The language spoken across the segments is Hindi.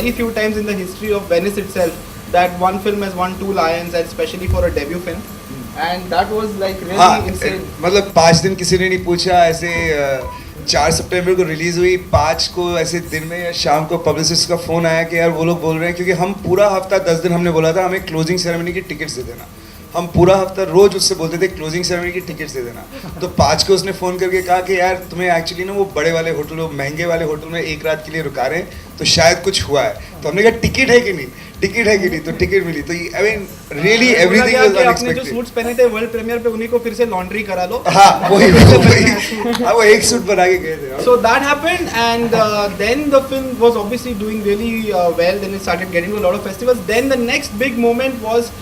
very few times in the history of Venice itself that one film has won 2 Lions, and especially for a debut film. And that was like really insane. मतलब 5 दिन किसी ने नहीं पूछा ऐसे 4 सितंबर को रिलीज हुई, 5 को ऐसे दिन में या शाम को पब्लिसिस्ट का फोन आया कि यार वो लोग बोल रहे हैं, क्योंकि हम पूरा हफ्ता 10 दिन हमने बोला था हमें क्लोजिंग सेरेमनी की टिकट्स दे देना, हम पूरा हफ्ता रोज उससे बोलते थे क्लोजिंग सेरेमनी की टिकट्स दे देना। तो 5 को उसने फ़ोन करके कहा कि यार तुम्हें एक्चुअली ना वो बड़े वाले होटल, वो महंगे वाले होटल में 1 रात के लिए रुका रहे हैं, तो शायद कुछ हुआ है। तो हमने कहा टिकट है कि नहीं, टिकट है कि नहीं, तो टिकट मिली। तो I mean really everything was unexpected. जो सूट्स पहने थे वर्ल्ड प्रीमियर पे उन्हीं को फिर से लॉन्ड्री करा लो। हाँ वही हाँ वो एक सूट बना के गए थे। So that happened, and then the film was obviously doing really well. Then it started getting to a lot of festivals. Then the next big moment was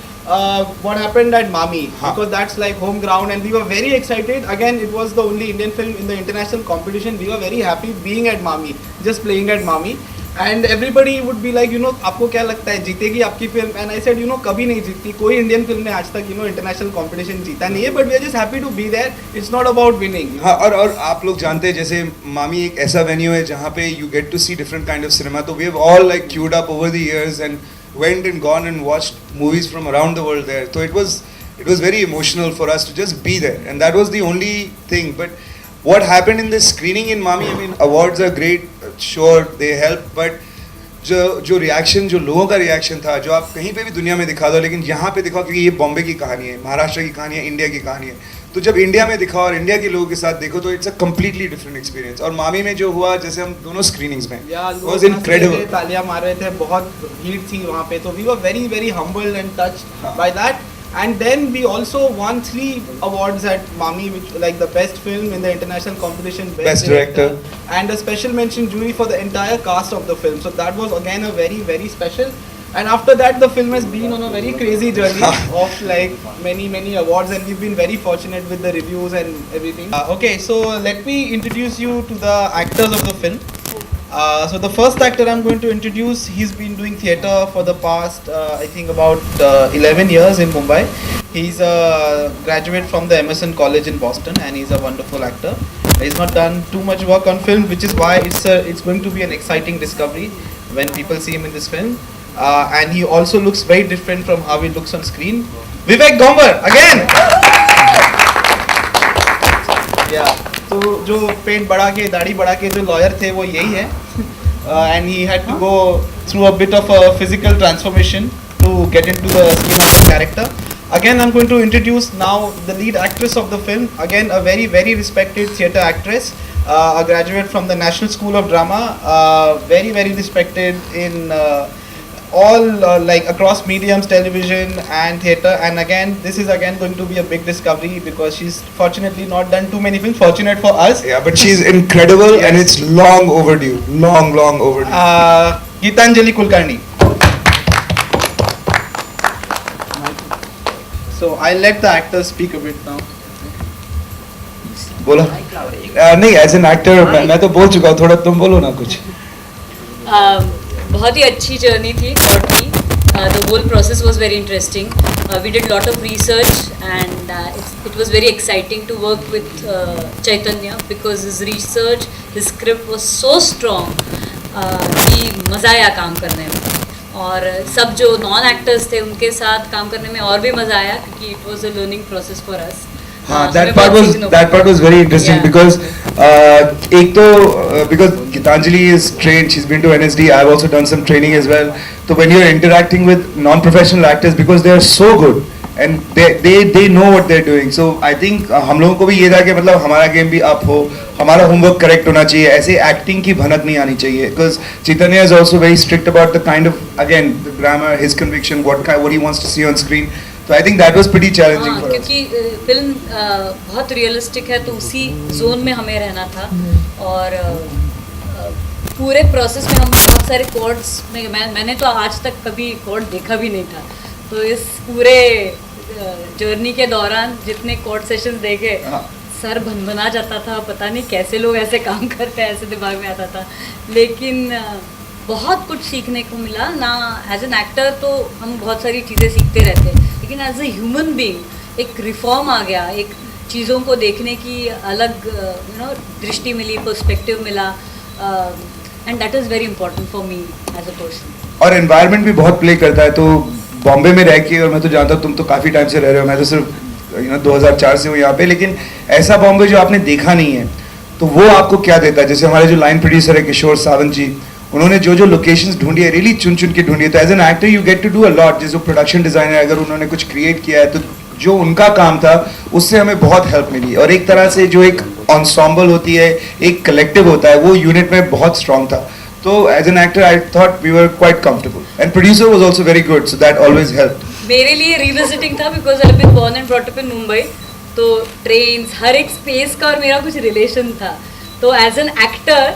what happened at Mami, because that's like home ground, and we were very excited. Again, it was the only Indian film in the international competition. We were very happy being at Mami, just playing at Mami. And everybody would be like, आपको क्या लगता है जीतेगी आपकी फिल्म? And I said, कभी नहीं जीतती, कोई इंडियन फिल्म ने आज तक इंटरनेशनल कंपटीशन जीता नहीं है, but we are just happy to be there, it's not about winning. हाँ, और आप लोग जानते हैं जैसे मामी एक ऐसा वेन्यू है जहाँ पे you get to see different kind of cinema. तो we have all like queued up over the years and went and gone and watched movies from around the world there. So it was very emotional for us to just be there, and that was the only thing. But what happened in this screening in Mami, I mean, awards are great, sure they help, but जो रिएक्शन, जो लोगों का रिएक्शन था, जो आप कहीं पे भी दुनिया में दिखा दो, लेकिन यहाँ पे दिखाओ, क्योंकि ये बॉम्बे की कहानी है, महाराष्ट्र की कहानी है, इंडिया की कहानी है, तो जब इंडिया में दिखाओ और इंडिया के लोगों के साथ देखो तो it's a completely different experience. और मामी में जो हुआ, जैसे हम दोनों स्क्रीनिंग्स में वाज इनक्रेडिबल, तालियां मार रहे थे, बहुत भीड़ थी वहाँ पे, तो we were very very humbled and touched by that. And then we also won 3 awards at Mami, which like the best film in the international competition, best director, and a special mention jury for the entire cast of the film. So that was again a very very special. And after that, the film has been on a very crazy journey of like many awards, and we've been very fortunate with the reviews and everything. Okay, so let me introduce you to the actors of the film. So the first actor I'm going to introduce, he's been doing theatre for the past I think about 11 years in Mumbai. He's a graduate from the Emerson College in Boston, and he's a wonderful actor. He's not done too much work on film, which is why it's going to be an exciting discovery when people see him in this film. And he also looks very different from how he looks on screen. Vivek Gombar again. Yeah. तो जो पेट बढ़ा के दाढ़ी बढ़ा के जो लॉयर थे वो यही है, and he had to go through a bit of a physical transformation to get into the skin of the character. Again, I'm going to introduce now the lead actress of the film. Again, a very very respected theatre actress, a graduate from the National School of Drama, very very respected in all like across mediums, television and theatre. And again, this is again going to be a big discovery because she's fortunately not done too many films. Fortunate for us. Yeah, but she's incredible. Yes. And it's long overdue. Long overdue. Geetanjali Kulkarni. So I'll let the actors speak a bit now. बोलो। नहीं, एज एन एक्टर मैं तो बोल चुका हूँ, थोड़ा तुम बोलो ना कुछ। बहुत ही अच्छी जर्नी थी कोर्ट की. The whole process was very interesting. We did lot of research, and it was very exciting to work with Chaitanya because his research, his script was so strong कि मज़ा आया काम करने में. और सब जो नॉन एक्टर्स थे उनके साथ काम करने में और भी मज़ा आया क्योंकि it was a learning process for us. that part was very interesting because एक तो because Gitanjali is trained, she's been to NSD, I've also done some training as well. So when you're interacting with non-professional actors, because they are so good and they know what they're doing, so I think हम लोगों को भी ये था कि मतलब हमारा गेम भी अप हो, हमारा होमवर्क करेक्ट होना चाहिए, ऐसे एक्टिंग की भनक नहीं आनी चाहिए. Because Chaitanya is also very strict about the kind of, again, the grammar, his conviction, what he wants to see on screen. So I think that was pretty challenging for us. क्योंकि फिल्म बहुत रियलिस्टिक है तो उसी जोन में हमें रहना था. और पूरे प्रोसेस में हम बहुत सारे कोर्ट्स में, मैंने तो आज तक कभी कोर्ट देखा भी नहीं था, तो इस पूरे जर्नी के दौरान जितने कोर्ट सेशंस देखे सर भनभना जाता था, पता नहीं कैसे लोग ऐसे काम करते हैं, ऐसे दिमाग में आता था. लेकिन बहुत कुछ सीखने को मिला ना. एज एन एक्टर तो हम बहुत सारी चीज़ें सीखते रहते हैं, लेकिन एज ए ह्यूमन बीइंग एक रिफॉर्म आ गया, एक चीज़ों को देखने की अलग दृष्टि मिली, पर्सपेक्टिव मिला. And that is very important for me as a person. और एनवायरनमेंट भी बहुत प्ले करता है। तो बॉम्बे में रह के, और मैं तो जानता हूँ तुम तो काफ़ी टाइम से रह रहे हो, मैं तो सिर्फ 2004 से हूँ यहाँ पे, लेकिन ऐसा बॉम्बे जो आपने देखा नहीं है, तो वो आपको क्या देता है? जैसे हमारे जो लाइन प्रोड्यूसर है किशोर सावंत जी, उन्होंने जो जो लोकेशंस ढूंढी है, रियली चुन चुन के ढूंढी है। तो as an actor you get to do a lot. जैसे प्रोडक्शन डिजाइनर अगर उन्होंने कुछ क्रिएट किया है, तो जो उनका काम था उससे हमें बहुत हेल्प मिली। और एक तरह से जो एक ensemble होती है, एक कलेक्टिव होता है, वो यूनिट में बहुत स्ट्रॉन्ग था। तो as an actor I thought we were quite comfortable and producer was also very good, so that always helped. मेरे लिए रिविजिटिंग था because I been born and brought up in Mumbai, तो ट्रेन्स हर एक स्पेस का और मेरा कुछ रिलेशन था। तो as an actor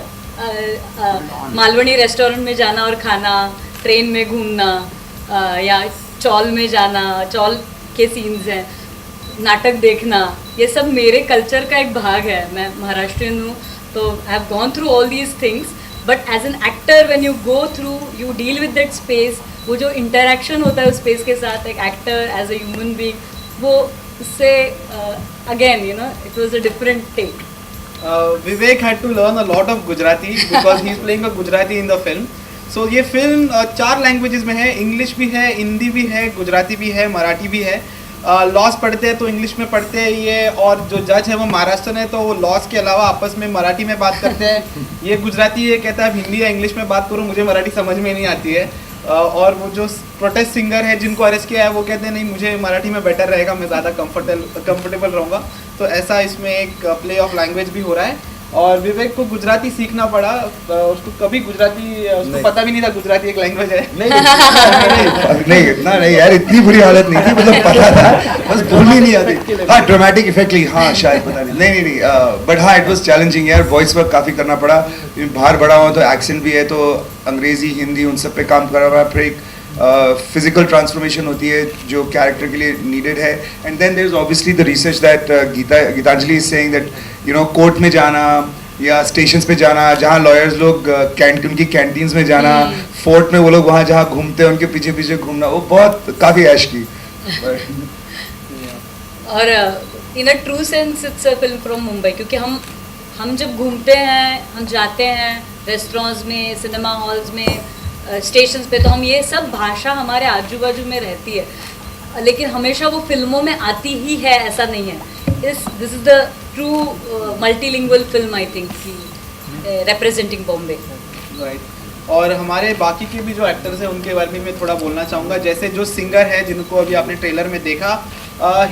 Malvani restaurant में जाना और खाना, ट्रेन में घूमना, या चौल में जाना, चौल के सीन्स हैं, नाटक देखना, ये सब मेरे कल्चर का एक भाग है। मैं महाराष्ट्रियन हूँ, तो I have gone through all these things, but as an actor when you go through, you deal with that space, वो जो इंटरेक्शन होता है उस स्पेस के साथ एक actor as a human being, वो उससे again it was a different take. Vivek had to learn a lot of Gujarati because he's playing a Gujarati in the film. So ये फिल्म 4 लैंग्वेजेस में है, इंग्लिश भी है, हिंदी भी है, गुजराती भी है, मराठी भी है। लॉस पढ़ते हैं तो इंग्लिश में पढ़ते हैं ये, और जो जज है वो महाराष्ट्र है, तो वो लॉस के अलावा आपस में मराठी में बात करते हैं। ये गुजराती ये कहता है हिंदी या इंग्लिश में बात करो, मुझे मराठी समझ में नहीं आती है। और वो जो प्रोटेस्ट सिंगर है जिनको अरेस्ट किया है, वो कहते हैं नहीं मुझे मराठी में बेटर रहेगा, मैं ज़्यादा कंफर्टेबल रहूँगा। तो ऐसा इसमें एक प्ले ऑफ लैंग्वेज भी हो रहा है। और विवेक को गुजराती सीखना पड़ा, उसको कभी गुजराती उसको पता भी नहीं था गुजराती एक लैंग्वेज है। नहीं इतना नहीं यार, इतनी बुरी हालत नहीं थी, मतलब पता था, बस बोलनी नहीं आती। हाँ ड्रामेटिक इफेक्टली, हाँ शायद पता नहीं, नहीं बट हाँ इट वाज चैलेंजिंग यार, वॉइस वर्क काफ़ी करना पड़ा। बाहर बड़ा हुआ तो एक्सेंट भी है, तो अंग्रेजी हिंदी उन सब पे काम कर रहा है। फिर एक फिजिकल ट्रांसफॉर्मेशन होती है जो कैरेक्टर के लिए नीडेड है। And then there is obviously the research that Geetanjali is saying that court में जाना या स्टेशंस पे जाना, जहाँ लॉयर्स लोग उनकी कैंटीन्स में जाना, फोर्ट में वो लोग वहाँ जहाँ घूमते हैं उनके पीछे पीछे घूमना, वो बहुत काफ़ी ऐश की। और in a true sense it's a film from Mumbai, क्योंकि हम जब घूमते हैं, हम जाते हैं रेस्टोरेंट्स में, सिनेमा हॉल्स में, स्टेशंस पे, तो हम ये सब भाषा हमारे आजू बाजू में रहती है, लेकिन हमेशा वो फिल्मों में आती ही है ऐसा नहीं है। This is the true multilingual film I think, representing Bombay. Right. और हमारे बाकी के भी जो एक्टर्स हैं उनके बारे में मैं थोड़ा बोलना चाहूँगा। जैसे जो सिंगर है जिनको अभी आपने ट्रेलर में देखा,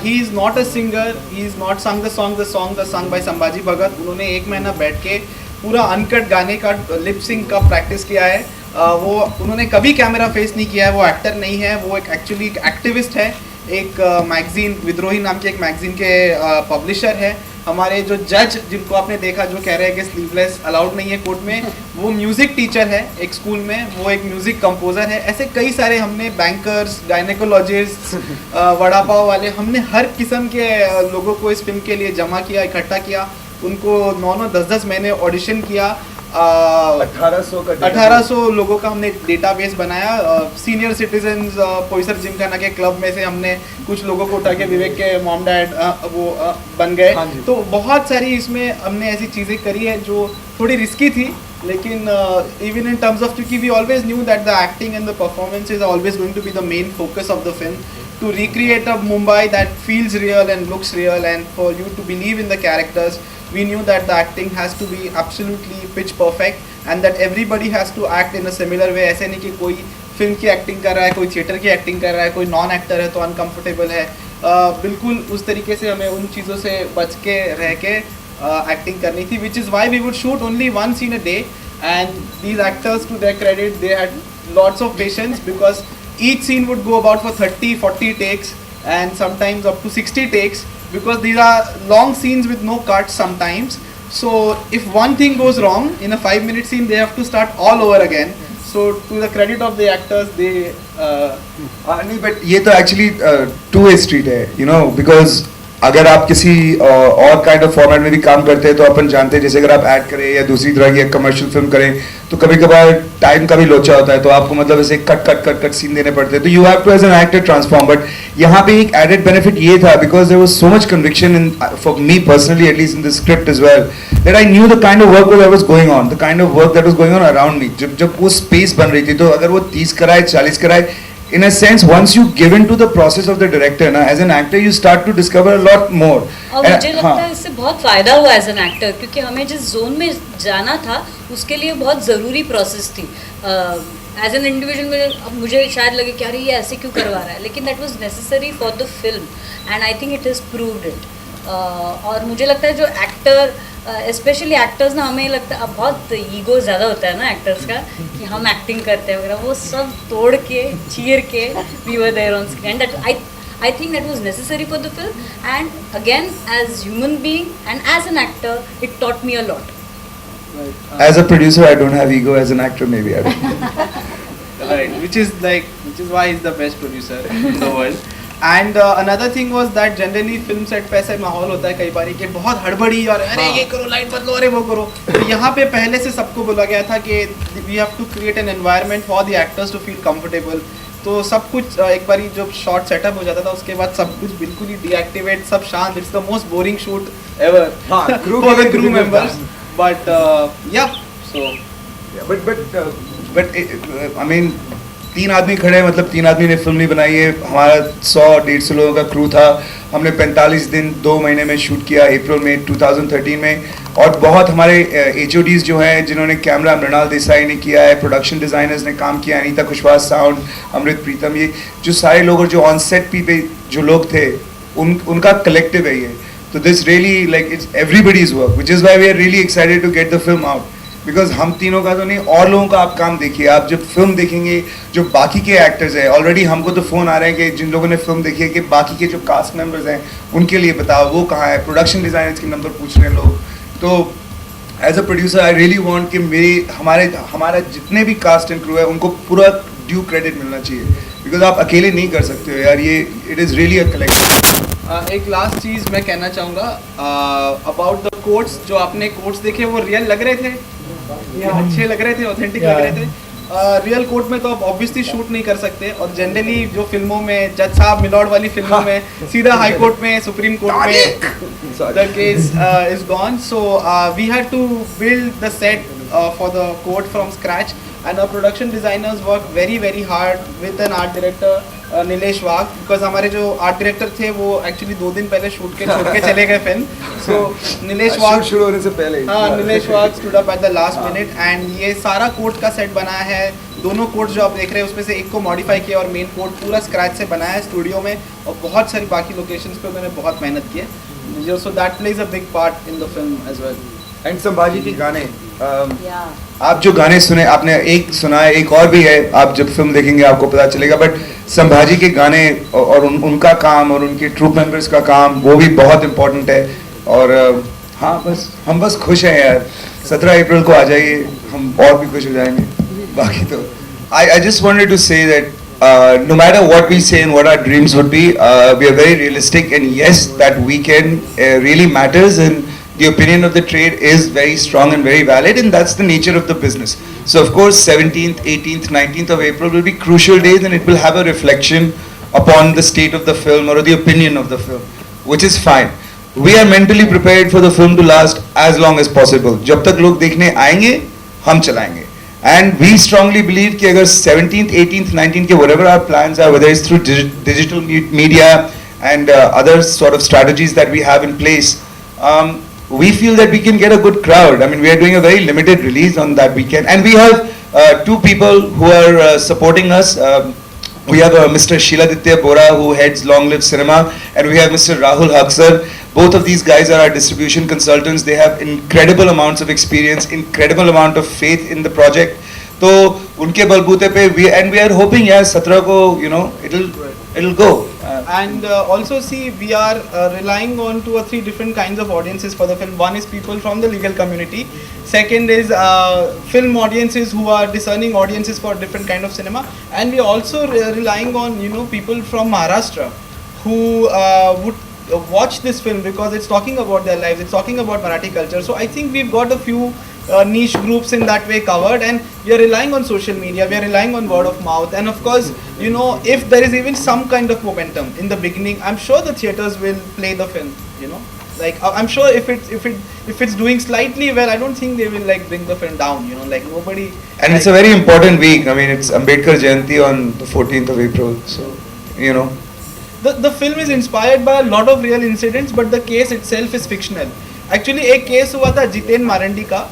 he is not a singer, he is not sung the song by Sambhaji Bhagat. उन्होंने 1 महीना बैठ के पूरा अनकट गाने का लिप सिंग का प्रैक्टिस किया है। वो उन्होंने कभी कैमरा फेस नहीं किया है, वो एक्टर नहीं है, वो एक एक्चुअली एक एक्टिविस्ट है, एक मैगजीन विद्रोही नाम के एक मैगजीन के पब्लिशर है। हमारे जो जज जिनको आपने देखा जो कह रहे हैं कि स्लीवलेस अलाउड नहीं है कोर्ट में, वो म्यूज़िक टीचर है एक स्कूल में, वो एक म्यूज़िक कंपोज़र है। ऐसे कई सारे हमने बैंकर्स, गायनेकोलॉजिस्ट, वड़ा पाव वाले, हमने हर किस्म के लोगों को इस फिल्म के लिए जमा किया, इकट्ठा किया, उनको 9-9, 10-10 महीने ऑडिशन किया। 1800 लोगों का हमने डेटाबेस बनाया। सीनियर सिटीजन्स पोइसर जिमखाना के क्लब में से हमने कुछ लोगों को उठा के विवेक के मॉम डैड वो बन गए। तो बहुत सारी इसमें हमने ऐसी चीज़ें करी है जो थोड़ी रिस्की थी, लेकिन इवन इन टर्म्स ऑफ, क्योंकि we always knew that the acting and the performances are always going to be the main focus of the film, to recreate a Mumbai that feels real and looks real, and for you to believe in the characters. We knew that the acting has to be absolutely pitch perfect and that everybody has to act in a similar way. ऐसे नहीं कि कोई फिल्म की एक्टिंग कर रहा है, कोई थिएटर की एक्टिंग कर रहा है, कोई नॉन एक्टर है तो अनकम्फर्टेबल है। बिल्कुल उस तरीके से हमें उन चीज़ों से बच के रह के एक्टिंग करनी थी, which is why we would shoot only one scene a day, and these actors, to their credit, they had lots of patience because each scene would go about for 30-40 takes and sometimes up to 60 takes, because these are long scenes with no cuts sometimes. So if one thing goes wrong in a 5-minute scene, they have to start all over again. So to the credit of the actors, they नहीं, but ये तो actually two-way street है, because अगर आप किसी और काइंड ऑफ फॉर्मेट में भी काम करते हैं तो अपन जानते हैं, जैसे अगर आप ऐड करें या दूसरी तरह की कमर्शियल फिल्म करें तो कभी कभार टाइम का भी लोचा होता है, तो आपको मतलब ऐसे कट सीन देने पड़ते हैं, तो you have to as an actor transform. But यहाँ पे एक एडेड बेनिफिट ये था, because there was so much conviction in for me personally at least in the script as well, that I knew the kind of work that was going on, the kind of work that was going on around me. जब वो स्पेस बन रही थी, तो अगर वो 30 कराए 40 कराए, in a sense once you give into the process of the director na, as an actor you start to discover a lot more. और मुझे लगता है इससे बहुत फ़ायदा हुआ एज एन एक्टर, क्योंकि हमें जिस जोन में जाना था उसके लिए बहुत ज़रूरी प्रोसेस थी. एज एन इंडिविजुअल में अब मुझे शायद लगे कि अरे ये ऐसे क्यों करवा रहा है, लेकिन that was necessary for the film and I think it has proved it. और मुझे लगता है जो एक्टर स्पेशली एक्टर्स ना, हमें लगता है अब बहुत ईगो ज़्यादा होता है ना एक्टर्स का कि हम एक्टिंग करते हैं वगैरह, वो सब तोड़ के चीर के we were there on screen. That I think that was necessary for the film, and again as human being and as an actor it taught me a lot. As a producer I don't have ego, as an actor maybe I don't. Right, which is why he's the best producer in the world. And another thing was that generally film set पे ऐसा माहौल होता है कई बार कि बहुत हड़बड़ी और अरे ये करो लाइट बदलो अरे वो करो. तो यहाँ पे पहले से सबको बोला गया था कि we have to create an environment for the actors to feel comfortable. तो सब कुछ एक बार जब शॉट सेटअप हो जाता था उसके बाद सब कुछ बिल्कुल ही डीएक्टिवेट, सब शांत. It's the most boring shoot ever for the crew members. But या सो बट आई मीन 3 आदमी खड़े हैं, मतलब 3 आदमी ने फिल्म नहीं बनाई है. हमारा 100-150 लोगों का क्रू था. हमने 45 दिन 2 महीने में शूट किया, अप्रैल में 2013 में. और बहुत हमारे HODs जो हैं जिन्होंने कैमरा मृणाल देसाई ने किया है, प्रोडक्शन डिज़ाइनर्स ने काम किया, अनीता कुशवाहा साउंड, अमृत प्रीतम, ये जो सारे लोग और जो ऑन सेट पे जो लोग थे उनका कलेक्टिव है ये. तो this really like it's everybody's work, which is why we are really excited to get the film out. Because हम तीनों का तो नहीं, और लोगों का आप काम देखिए. आप जब फिल्म देखेंगे जो बाकी के एक्टर्स हैं, ऑलरेडी हमको तो फ़ोन आ रहे हैं कि जिन लोगों ने फिल्म देखी है कि बाकी के जो कास्ट मेंबर्स हैं उनके लिए बताओ वो कहाँ है. प्रोडक्शन डिज़ाइनर्स के नंबर पूछ रहे हैं लोग. तो as a producer I really want कि हमारा जितने भी कास्ट एंड क्रू है उनको पूरा ड्यू क्रेडिट मिलना चाहिए, बिकॉज आप अकेले नहीं कर सकते हो यार. ये it is really a collective. एक लास्ट चीज़ मैं कहना चाहूँगा अबाउट द कोट्स. जो आपने कोट्स देखे वो रियल लग रहे थे, अच्छे लग रहे थे, ऑथेंटिक लग रहे थे. रियल कोर्ट में तो आप ऑब्वियसली शूट नहीं कर सकते, और जनरली जो फिल्मों में जज साहब मिलॉर्ड वाली फिल्मों में सीधा हाई कोर्ट में, सुप्रीम कोर्ट में the case is gone. So we had to build the set for the court from scratch, and our production designers worked very very hard with an art director Nilesh Wagh, because हमारे जो आर्ट डायरेक्टर थे वो एक्चुअली 2 दिन पहले शूट के छोड़ के चले गए फिल्म. सो नीलेश वाघ शुरू होने से पहले, हाँ, Nilesh Wagh stood up at the last minute, and ये सारा कोर्ट का सेट बनाया है. दोनों कोर्ट जो आप देख रहे हैं उसमें से एक को मॉडिफाई किया और मेन कोर्ट पूरा स्क्रैच से बनाया है स्टूडियो में, और बहुत सारी बाकी लोकेशंस पे उन्होंने बहुत मेहनत की है. So that plays a big part in the film as well. And Sambhaji के गाने, Yeah. आप जो गाने सुने, आपने एक सुना है, एक और भी है, आप जब फिल्म देखेंगे आपको पता चलेगा. बट संभाजी के गाने और उनका काम और उनके ट्रूप मेंबर्स का काम वो भी बहुत इम्पोर्टेंट है. और हाँ, बस हम बस खुश हैं यार. 17 अप्रैल को आ जाइए, हम और भी खुश हो जाएंगे. बाकी तो I just wanted to say that no matter what we say and what our dreams would be, we are very realistic, and yes, that weekend really matters, and the opinion of the trade is very strong and very valid, and that's the nature of the business. So of course 17th, 18th, 19th of April will be crucial days, and it will have a reflection upon the state of the film or the opinion of the film, which is fine. We are mentally prepared for the film to last as long as possible. जब तक लोग देखने आएंगे हम चलाएंगे. And we strongly believe कि अगर 17th, 18th, 19th के whatever our plans are, whether it's through digital media and other sort of strategies that we have in place, we feel that we can get a good crowd. I mean, we are doing a very limited release on that weekend, and we have 2 people who are supporting us. We have Mr. Shiladitya Bora, who heads Long Live Cinema, and we have Mr. Rahul Haksar. Both of these guys are our distribution consultants. They have incredible amounts of experience, incredible amount of faith in the project. तो उनके बलबूते पे we are hoping यार 17 को it'll go. And also see, we are relying on 2 or 3 different kinds of audiences for the film. One is people from the legal community. Second is film audiences who are discerning audiences for different kind of cinema. And we are also relying on people from Maharashtra who would watch this film because it's talking about their lives, it's talking about Marathi culture. So I think we've got a few niche groups in that way covered, and we are relying on social media, we are relying on word of mouth, and of course, you know, if there is even some kind of momentum in the beginning, I'm sure the theaters will play the film, you know. Like I'm sure if it's doing slightly well, I don't think they will like bring the film down, you know, like nobody. And like, it's a very important week. I mean, it's Ambedkar Jayanti on the 14th of April. So, you know. The film is inspired by a lot of real incidents, but the case itself is fictional. Actually, एक case हुआ था जितेन मारंडी का,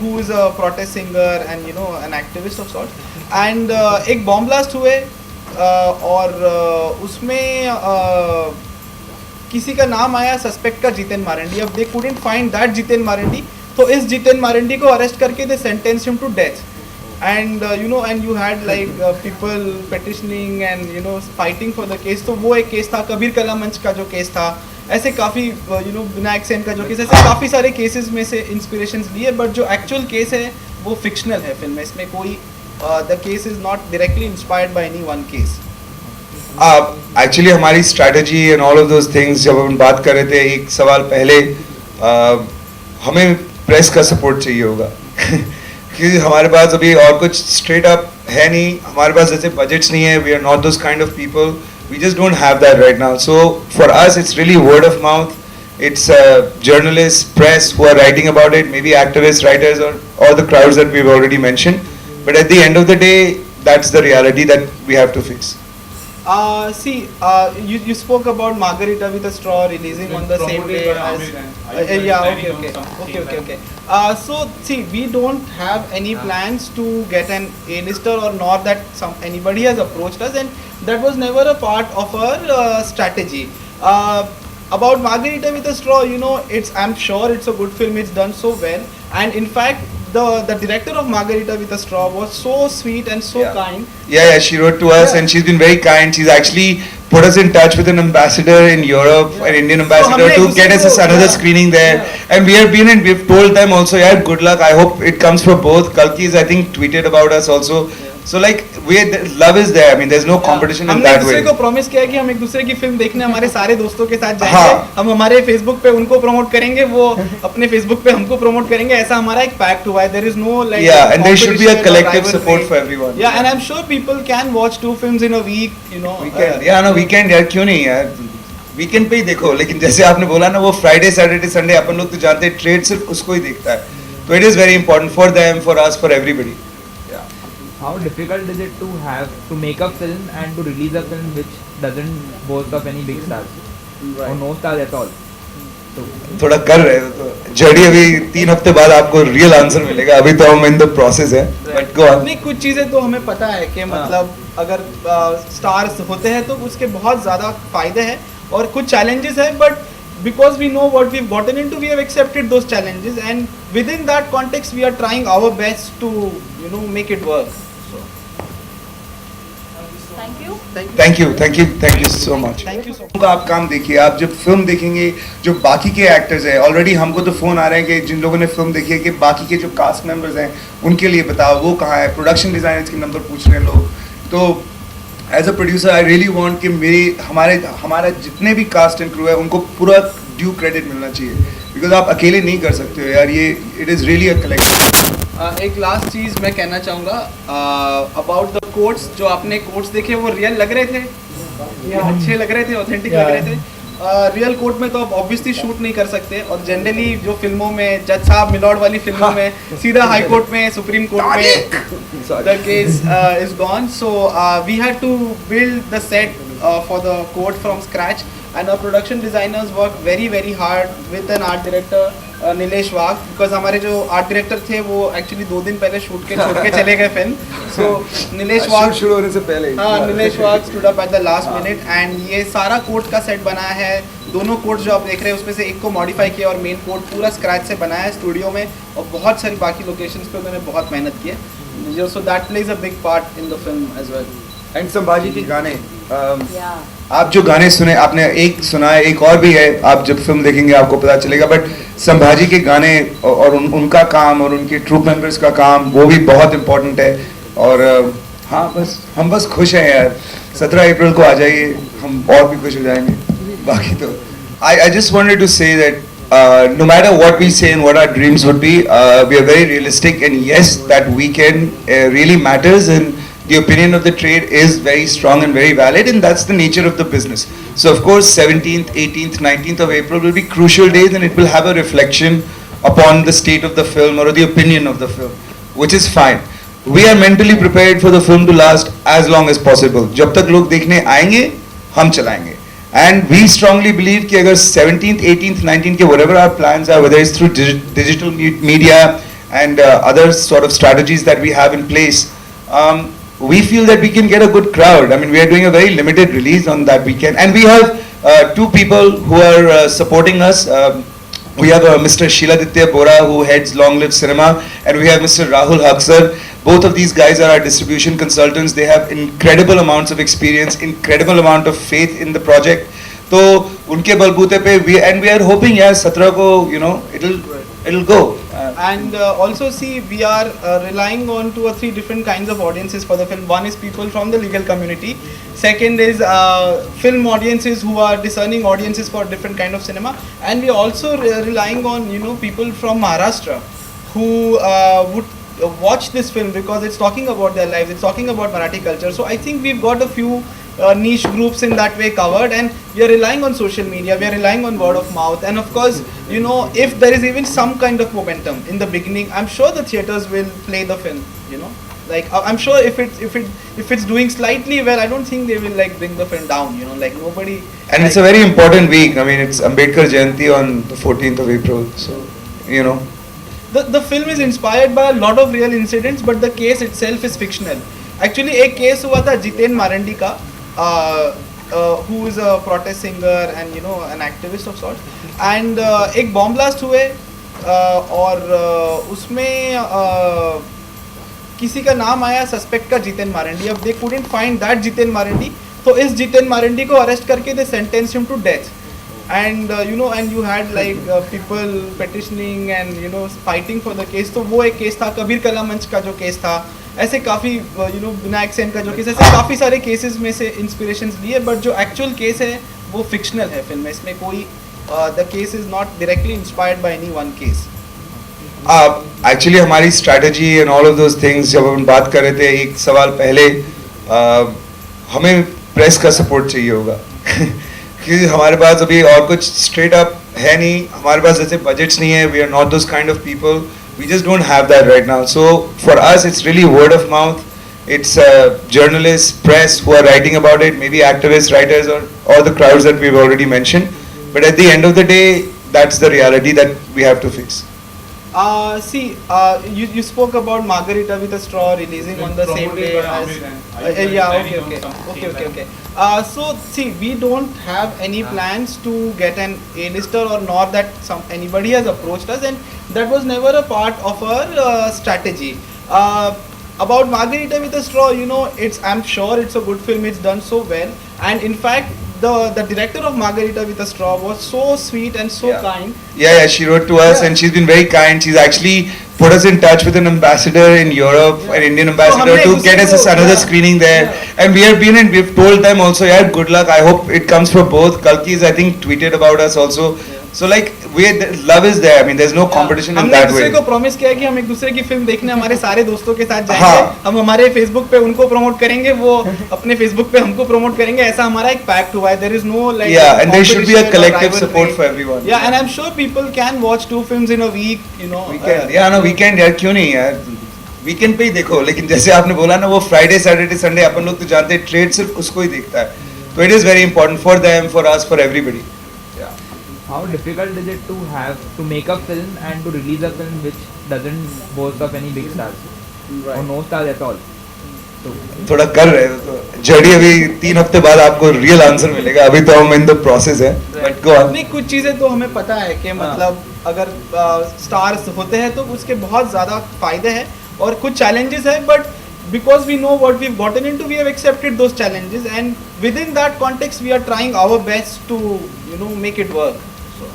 who is a protest singer and you know an activist of sorts. And एक bomb blast हुए और उसमें किसी का नाम आया सस्पेक्ट का जितेन मारंडी. अब they couldn't find that Jiten Marandi, तो इस जितेन मारंडी को अरेस्ट करके they sentenced him to death. And you know, and you had like people petitioning and you know fighting for the case. तो वो एक केस था. कबीर कला मंच का जो केस था, ऐसे काफ़ी you know विनायक सेन का जो केस, ऐसे काफ़ी सारे केसेस में से इंस्पिरेशंस लिए, बट जो एक्चुअल केस है वो फिक्शनल है फिल्म में. इसमें कोई the case is not directly inspired by any one case. Actually हमारी strategy and all of those things, जब हम बात कर रहे थे एक सवाल पहले, हमें प्रेस का सपोर्ट चाहिए होगा क्योंकि हमारे पास अभी और कुछ स्ट्रेट अप है नहीं, हमारे पास ऐसे बजट्स नहीं है, we are not those kind of people, we just don't have that right now. So for us it's really word of mouth, it's journalists, press who are writing about it, maybe activists, writers, or the crowds that we've already mentioned, but at the end of the day that's the reality that we have to fix. See, you spoke about Margarita with a Straw releasing on the same day as okay. So see, we don't have any plans to get an A-lister, or nor that anybody has approached us, and that was never a part of our strategy. About Margarita with a Straw, you know, I'm sure it's a good film, it's done so well, and in fact the director of Margarita with a Straw was so sweet and so kind. Yeah, she wrote to us and she's been very kind. She's actually put us in touch with an ambassador in Europe, an Indian ambassador, to get us another screening there. And we have been and we've told them also, yeah, good luck. I hope it comes for both. Kalki's I think tweeted about us also. So like love is there. I mean, there's no competition in that way. हमने दूसरे को प्रॉमिस किया है कि हम एक दूसरे की फिल्म देखने हमारे सारे दोस्तों के साथ जाएंगे. हम हमारे फेसबुक पे उनको प्रमोट करेंगे, वो अपने फेसबुक पे हमको प्रमोट करेंगे. ऐसा हमारा एक पैक्ट हुआ है. There is no like and there should be a collective support for everyone. Yeah, and I'm sure people can watch 2 films in a week, you know. Weekend यार क्यों नहीं यार, वीकेंड पे ही देखो. लेकिन जैसे आपने बोला ना, वो फ्राइडे सैटरडे संडे अपन लोग तो जानते हैं, ट्रेड सिर्फ उसको ही देखता है. तो it is very important for them, for us, for everybody. How difficult is it to make a film and to release a film which doesn't boast of any big stars or no stars at all? थोड़ा कर रहे हो तो जड़ी, अभी 3 हफ्ते बाद आपको रियल आंसर मिलेगा. अभी तो हम इन द प्रोसेस है, बट गो ऑन. नहीं, कुछ चीजें तो हमें पता है कि मतलब अगर स्टार्स होते हैं तो उसके बहुत ज्यादा फायदे हैं और कुछ चैलेंजेस हैं, but because we know what we've gotten into, we have accepted those challenges, and within that context we are trying our best to, you know, make it work. So thank you so much. Thank you so much. उनका आप काम देखिए. आप जब फिल्म देखेंगे, जो बाकी के एक्टर्स हैं, ऑलरेडी हमको तो फोन आ रहे हैं कि जिन लोगों ने फिल्म देखी है कि बाकी के जो कास्ट मेंबर्स हैं उनके लिए बताओ वो कहाँ है. प्रोडक्शन डिजाइनर्स के नंबर पूछ रहे हैं लोग. तो as a producer I really want कि हमारा जितने भी कास्ट एंड क्रू है उनको पूरा ड्यू क्रेडिट मिलना चाहिए, बिकॉज आप अकेले नहीं कर सकते हो यार. ये it is really a collective. एक लास्ट चीज़ मैं कहना चाहूँगा अबाउट द कोट्स. जो आपने कोट्स देखे वो रियल लग रहे थे, ये अच्छे लग रहे थे, ऑथेंटिक लग रहे थे. रियल कोर्ट में तो आप ऑब्वियसली शूट नहीं कर सकते, और जनरली जो फिल्मों में जज साहब मिलॉर्ड वाली फिल्मों में सीधा हाई कोर्ट में, सुप्रीम कोर्ट में the case is gone. So we had to build the set for the court from scratch, and our production designers worked very hard with an art director Nilesh Wagh, because हमारे जो आर्ट डायरेक्टर थे वो एक्चुअली 2 दिन पहले शूट के छोड़ के चले गए फिल्म. सो नीलेश वाघ शुरू होने से पहले, Nilesh Wagh stood up at the last minute, and ये सारा कोर्ट का सेट बनाया है. दोनों कोर्ट जो आप देख रहे हैं उसमें से एक को मॉडिफाई किया और मेन कोर्ट पूरा स्क्रैच से बनाया है स्टूडियो में, और बहुत सारी बाकी लोकेशंस पे उन्होंने बहुत मेहनत की है. So that plays a big part in the film as well. And Sambhaji के गाने, आप जो गाने सुने, आपने एक सुना है, एक और भी है, आप जब फिल्म देखेंगे आपको पता चलेगा. बट संभाजी के गाने और उनका काम और उनके ट्रूप मेंबर्स का काम वो भी बहुत इम्पोर्टेंट है. और हाँ, हम बस खुश हैं यार. 17 अप्रैल को आ जाइए, हम और भी खुश हो जाएंगे. बाकी तो I just wanted to say that no matter what we say and what our dreams would be, we are very realistic, and yes, that weekend really matters, and the opinion of the trade is very strong and very valid, and that's the nature of the business. So of course 17th, 18th, 19th of April will be crucial days, and it will have a reflection upon the state of the film or the opinion of the film, which is fine. We are mentally prepared for the film to last as long as possible. जब तक लोग देखने आएंगे हम चलाएंगे. And we strongly believe कि अगर 17th, 18th, 19th के whatever our plans are, whether it's through digital media and other sort of strategies that we have in place, we feel that we can get a good crowd. I mean, we are doing a very limited release on that weekend, and we have two people who are supporting us. We have Mr. Shiladitya Bora, who heads Long Live Cinema, and we have Mr. Rahul Haksar. Both of these guys are our distribution consultants. They have incredible amounts of experience, incredible amount of faith in the project. तो उनके बलबूते पे we are hoping यार 17 को it'll go. And also see, we are relying on 2 or 3 different kinds of audiences for the film. One is people from the legal community. Second is film audiences who are discerning audiences for different kind of cinema. And we are also relying on people from Maharashtra who would watch this film because it's talking about their lives, it's talking about Marathi culture. So I think we've got a few niche groups in that way covered, and we are relying on social media, we are relying on word of mouth, and of course if there is even some kind of momentum in the beginning, I'm sure the theaters will play the film. Like I'm sure if it's doing slightly well, I don't think they will like bring the film down. Like nobody. And it's a very important week. I mean, it's Ambedkar Jayanti on the 14th of April, so The film is inspired by a lot of real incidents, but the case itself is fictional. Actually, एक case हुआ था जितेन मारंडी का, who is a protest singer and an activist of sorts. And एक bomb blast हुए और उसमें किसी का नाम आया सस्पेक्ट का जितेन मारंडी. अब they couldn't find that Jiten Marandi, तो इस जितेन मारंडी को अरेस्ट करके they sentenced him to death. And and you had like people petitioning and fighting for the case. तो वो एक केस था. कबीर कला मंच का जो केस था, ऐसे काफ़ी विनायक सेन का जो केस, ऐसे काफ़ी सारे केसेस में से इंस्पिरेशंस लिए, बट जो एक्चुअल केस है वो फिक्शनल है फिल्म में. इसमें कोई the case is not directly inspired by any one case. Actually हमारी strategy and all of those things, जब हम बात कर रहे थे एक सवाल पहले, हमें प्रेस का सपोर्ट चाहिए होगा क्योंकि हमारे पास अभी और कुछ स्ट्रेट अप है नहीं. हमारे पास जैसे बजट्स नहीं है. We are not those kind of people. We just don't have that right now. So for us it's really word of mouth. It's journalists, press who are writing about it, maybe activists, writers, or the crowds that we've already mentioned. But at the end of the day, that's the reality that we have to face. See, you spoke about Margarita with a Straw releasing on the same day as okay. So see, we don't have any plans to get an A-lister, or nor that anybody has approached us, and that was never a part of our strategy. About Margarita with a Straw, I'm sure it's a good film. It's done so well, and in fact, the director of Margarita with a Straw was so sweet and so kind. Yeah, she wrote to us, and she's been very kind. She's actually put us in touch with an ambassador in Europe, an Indian ambassador, to get us another screening there. And we've told them also, good luck. I hope it comes for both. Kalki's, I think, tweeted about us also. So like, love is there. I mean, there's no competition in that way. हमने दूसरे को प्रॉमिस किया है कि हम एक दूसरे की फिल्म देखने हमारे सारे दोस्तों के साथ जाएंगे. हम हमारे फेसबुक पे उनको प्रमोट करेंगे, वो अपने फेसबुक पे हमको प्रमोट करेंगे. ऐसा हमारा एक पैक्ट हुआ है. There is no like and there should be a collective support for everyone. Yeah, and I'm sure people can watch 2 films in a week. Weekend यार, क्यों नहीं यार, वीकेंड पे ही देखो. लेकिन जैसे आपने बोला ना, वो फ्राइडे सैटरडे संडे अपन लोग तो जानते हैं, ट्रेड सिर्फ उसको ही देखता है. तो it is very important for them, for us, for everybody. How difficult is it to make a film and to release a film which doesn't boast of any big stars or no stars at all? थोड़ा कर रहे हो तो जड़ी, अभी 3 हफ्ते बाद आपको रियल आंसर मिलेगा. अभी तो हम इन द प्रोसेस है. But go on. नहीं, कुछ चीजें तो हमें पता है कि मतलब अगर स्टार्स होते हैं तो उसके बहुत ज्यादा फायदे हैं और कुछ चैलेंजेस है, but because we know what we've gotten into, we have accepted those challenges, and within that context we are trying our best to make it work. So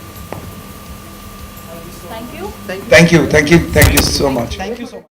Thank you. Thank you so much. Thank you so much.